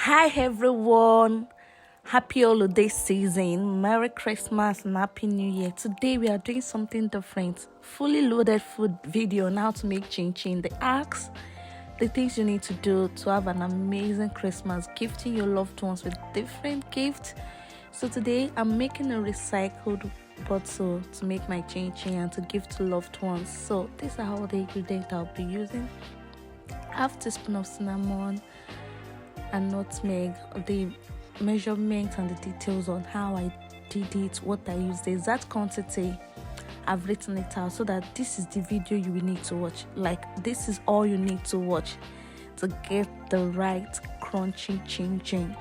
Hi everyone, happy holiday season, Merry Christmas and Happy New Year. Today we are doing something different, fully loaded food video on how to make ChinChin. The acts, the things you need to do to have an amazing Christmas, gifting your loved ones with different gifts. So today I'm making a recycled bottle to make my ChinChin and to give to loved ones. So these are all the ingredients I'll be using. Half teaspoon of cinnamon and nutmeg. The measurement and the details on how I did it, what I used, the exact quantity, I've written it out so that this is the video you will need to watch. Like, this is all you need to watch to get the right crunchy ChinChin.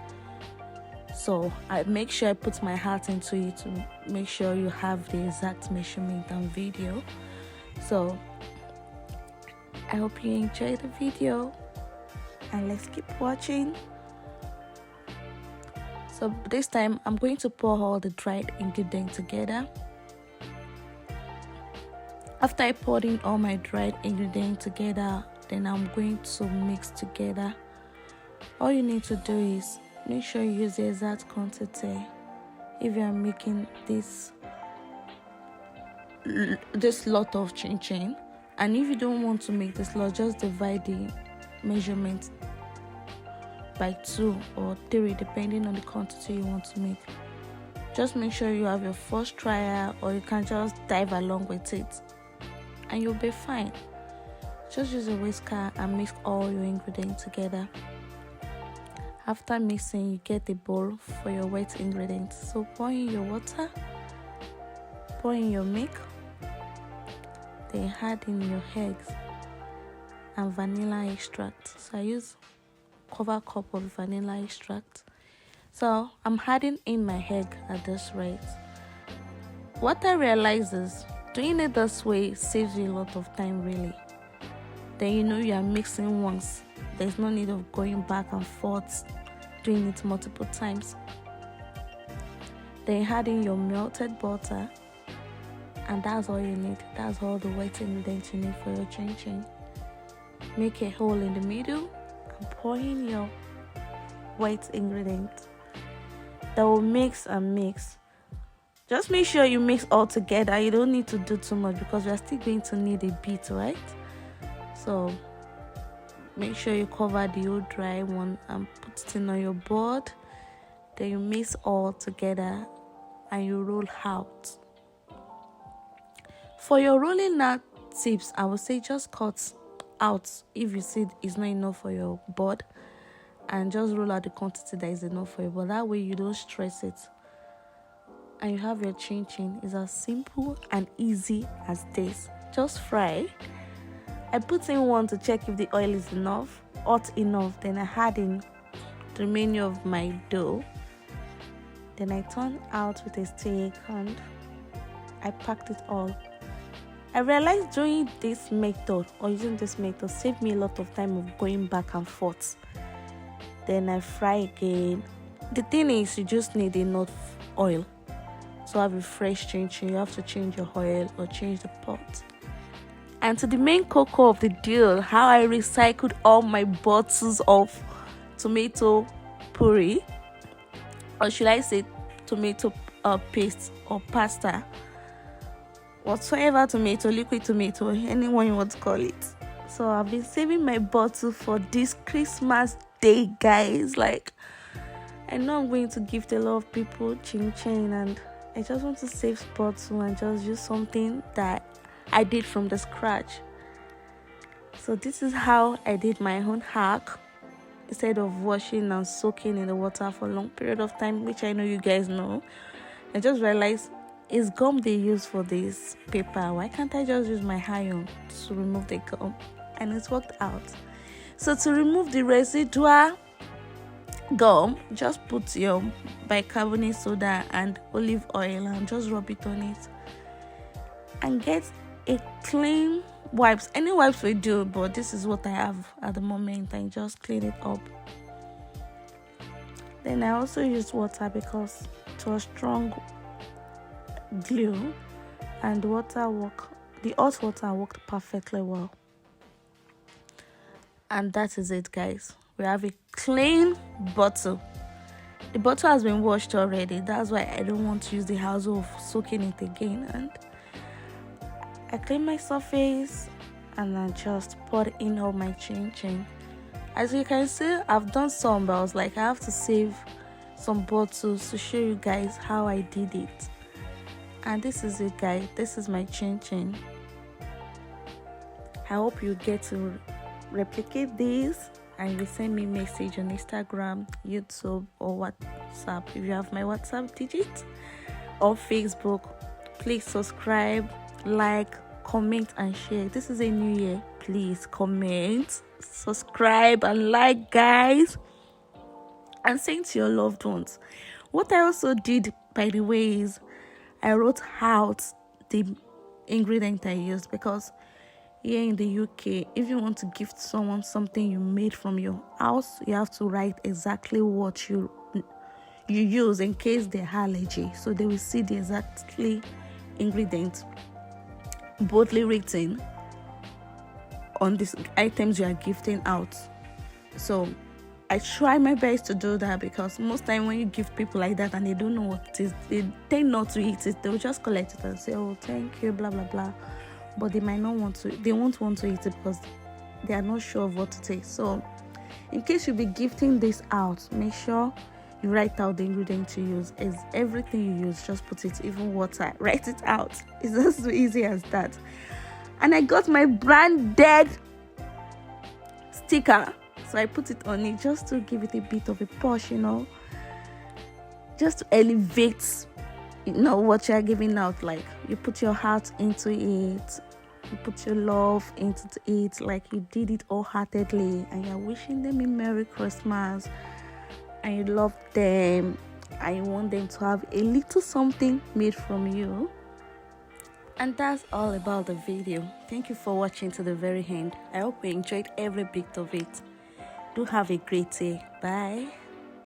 So I make sure I put my heart into it to make sure you have the exact measurement and video. So I hope you enjoy the video and let's keep watching. So this time I'm going to pour all the dried ingredients together. After I poured in all my dried ingredients together, then I'm going to mix together. All you need to do is make sure you use the exact quantity if you are making this lot of ChinChin. And if you don't want to make this lot, just divide the measurement by 2 or 3 depending on the quantity you want to make. Just make sure you have your first trial, or you can just dive along with it and you'll be fine. Just use a whisker and mix all your ingredients together. After mixing, you get a bowl for your wet ingredients. So pour in your water, pour in your milk, then add in your eggs and vanilla extract. So I use cover cup of vanilla extract. So I'm adding in my egg at this rate. What I realize is doing it this way saves you a lot of time, really. Then you are mixing once. There's no need of going back and forth doing it multiple times. Then add in your melted butter, and that's all you need. That's all the wet ingredients you need for your ChinChin. Make a hole in the middle and pour in your white ingredients. That will mix and mix. Just make sure you mix all together. You don't need to do too much because we are still going to need a bit, right? So make sure you cover the old dry one and put it in on your board. Then you mix all together and you roll out. For your rolling out tips, I would say just cut out if you see it's not enough for your board, and just roll out the quantity that is enough for you. But that way you don't stress it and you have your ChinChin. It's as simple and easy as this. Just fry. I put in one to check if the oil is hot enough. Then I add in the remaining of my dough. Then I turn out with a stick and I packed it all. I realized doing this method or using this method saved me a lot of time of going back and forth. Then I fry again. The thing is, you just need enough oil to have a fresh ChinChin. You have to change your oil or change the pot. And to the main cocoa of the deal, how I recycled all my bottles of tomato puree, or should I say tomato paste or pasta, whatsoever tomato, liquid tomato, anyone you want to call it. So I've been saving my bottle for this Christmas day, guys. Like, I know I'm going to gift a lot of people ChinChin, and I just want to save bottle and just use something that I did from the scratch. So this is how I did my own hack. Instead of washing and soaking in the water for a long period of time, which I know you guys know, I just realized it's gum they use for this paper. Why can't I just use my iron to remove the gum? And it worked out. So to remove the residual gum, just put your bicarbonate soda and olive oil and just rub it on it. And get a clean wipes. Any wipes will do, but this is what I have at the moment, and just clean it up. Then I also used water because it was strong glue, and the hot water worked perfectly well. And that is it, guys. We have a clean bottle. The bottle has been washed already. That's why I don't want to use the hassle of soaking it again. And I clean my surface and I just pour in all my ChinChin. As you can see, I've done some, but I was like, I have to save some bottles to show you guys how I did it. And this is it, guys. This is my ChinChin. I hope you get to replicate this and you send me a message on Instagram, YouTube, or WhatsApp. If you have my WhatsApp digit or Facebook, please subscribe, like, comment, and share. This is a new year. Please comment, subscribe, and like, guys, and send to your loved ones. What I also did, by the way, is I wrote out the ingredient I used, because here in the UK, if you want to gift someone something you made from your house, you have to write exactly what you use in case they have allergy, so they will see the exactly ingredient boldly written on these items you are gifting out. So I try my best to do that, because most time when you give people like that and they don't know what it is, they tend not to eat it. They'll just collect it and say, oh, thank you, blah blah blah, but they might not want to, they won't want to eat it because they are not sure of what to take. So in case you'll be gifting this out, make sure you write out the ingredient you use. Is everything you use, just put it, even water, write it out. It's just so easy as that. And I got my branded sticker, so I put it on it just to give it a bit of a push, just to elevate what you're giving out. Like, you put your heart into it, you put your love into it, like you did it wholeheartedly, and you're wishing them a Merry Christmas, and you love them, and you want them to have a little something made from you. And that's all about the video. Thank you for watching to the very end. I hope you enjoyed every bit of it. Do have a great day. Bye.